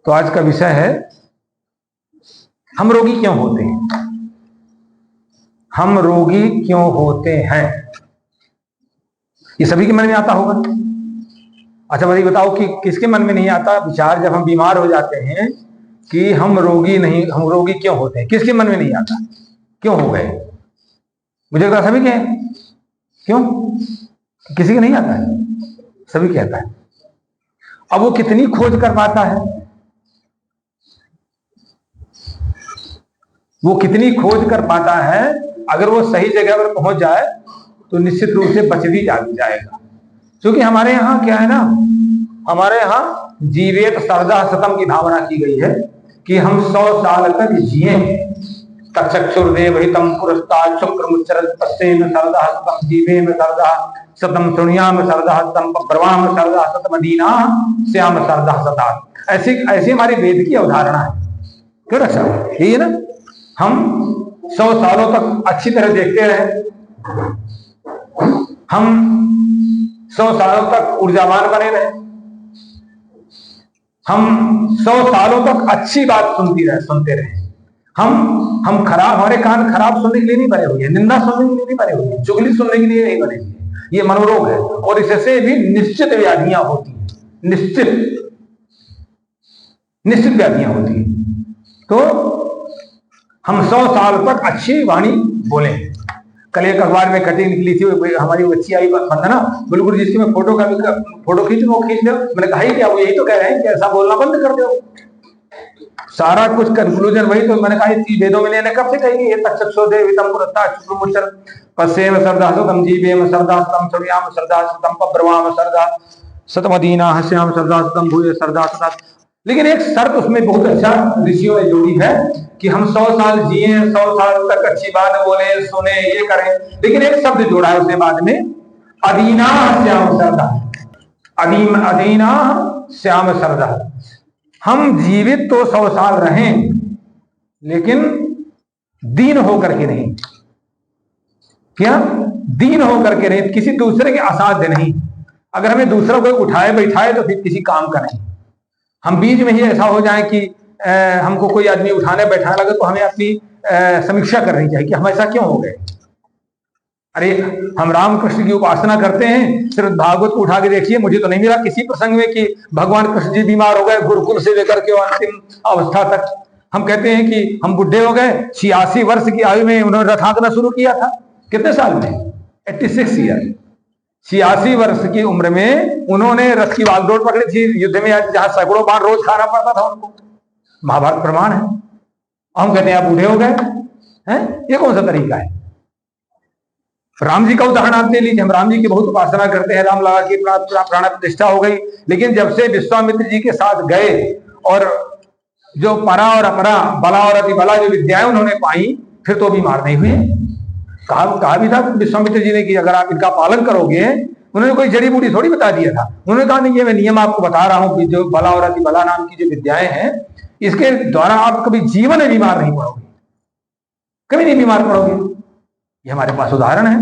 तो आज का विषय है हम रोगी क्यों होते हैं। हम रोगी क्यों होते हैं, ये सभी के मन में आता होगा। अच्छा भाई बताओ कि किसके मन में नहीं आता विचार जब हम बीमार हो जाते हैं कि हम रोगी क्यों होते हैं, किसके मन में नहीं आता, क्यों हो गए। मुझे लगता सभी के, क्यों किसी के नहीं आता है, सभी के आता है। अब वो कितनी खोज कर पाता है, वो कितनी खोज कर पाता है, अगर वो सही जगह पर पहुंच जाए तो निश्चित रूप से बच भी जाएगा। क्योंकि हमारे यहाँ क्या है ना, हमारे यहाँ जीवेत सरदा सतम की भावना की गई है कि हम 100 साल तक जिए। तक्षुर्देवहितम पुरस्तात् शुक्रमुच्चरत् पश्येम सरदा सतम जीवेम सरदा सतम शृणुयाम सरदा सतम ब्रवाम सरदा सतमदीना श्याम सरदा सतात। ऐसी हमारी वेद की अवधारणा है। क्यों अच्छा यही है ना, हम 100 सालों तक अच्छी तरह देखते रहे, हम 100 सालों तक ऊर्जावान बने रहे, हम 100 सालों तक अच्छी बात सुनते रहे। हम खराब, हमारे कान खराब सुनने के लिए नहीं बने हुए हैं, निंदा सुनने के लिए नहीं बने हुए हैं, चुगली सुनने के लिए नहीं बने हुए हैं। ये मनोरोग है और इससे भी निश्चित व्याधियां होती हैं, निश्चित व्याधियां होती हैं। तो हम 100 साल तक अच्छी वाणी बोले। कल एक अखबार में कटिंग निकली थी, हमारी बच्ची आई वंदना, बिल्कुल जिसकी मैं फोटो खींच लो। मैंने कहा ही क्या, वो यही तो कह रहे हैं कि ऐसा बोलना बंद कर दो। सारा कुछ कंक्लूजन वही तो मैंने कहा, वेदों में ने कब से कही है, तक्षुर्देवहितम पुरस्तात् शुक्रमुच्चरत् पश्येम सरदा सतम जीवेम सरदा सतम शृणुयाम सरदा सतम ब्रवाम सरदा सतमदीना श्याम सरदा सतम भूय सरदा सतात। लेकिन एक शर्त उसमें बहुत अच्छा ऋषियों ने जोड़ी है कि हम 100 साल जिए, 100 साल तक अच्छी बात बोले, सुने, ये करें। लेकिन एक शब्द जोड़ा है उसने बाद में, अदीना श्याम सरदा, अदीना श्याम सरदा। हम जीवित तो 100 साल रहें लेकिन दीन होकर के नहीं। क्या दीन होकर के नहीं, किसी दूसरे के असाध्य नहीं। अगर हमें दूसरा कोई उठाए बैठाए तो फिर किसी काम का नहीं। हम बीच में ही ऐसा हो जाए कि हमको कोई आदमी उठाने बैठाने लगे तो हमें अपनी समीक्षा करनी चाहिए कि हम ऐसा क्यों हो गए। अरे हम रामकृष्ण की उपासना करते हैं, सिर्फ भागवत को उठा के देखिए, मुझे तो नहीं मिला किसी प्रसंग में कि भगवान कृष्ण जी बीमार हो गए गुरुकुल से लेकर के अंतिम अवस्था तक। हम कहते हैं कि हम बुढ़े हो गए, 86 वर्ष की आयु में उन्होंने रथांतना शुरू किया था। कितने साल में? 86 ईयर, 86 वर्ष की उम्र में उन्होंने रथ की बागडोर पकड़ी थी युद्ध में, जहां सैकड़ों बार रोज खाना पड़ता था उनको। महाभारत प्रमाण है। हम कहते हैं आप बूढ़े हो गए हैं, ये कौन सा तरीका है। राम जी का उदाहरण आप ले लीजिए, हम राम जी की बहुत उपासना करते हैं, राम लला की प्राण प्रतिष्ठा हो गई, लेकिन जब से विश्वामित्र जी के साथ गए और जो परा और अपरा, बला और अति बला जो विद्याएं उन्होंने पाई, फिर तो बीमार नहीं हुए। कहा भी था विश्वामित्र जी ने कि अगर आप इनका पालन करोगे, उन्होंने कोई जड़ी बूटी थोड़ी बता दिया था। उन्होंने कहा नहीं, ये मैं नियम आपको बता रहा हूं कि जो बला और अति बला नाम की जो विद्याएं हैं, इसके द्वारा आप कभी जीवन में बीमार नहीं पड़ोगे, कभी नहीं बीमार पड़ोगे। ये हमारे पास उदाहरण है।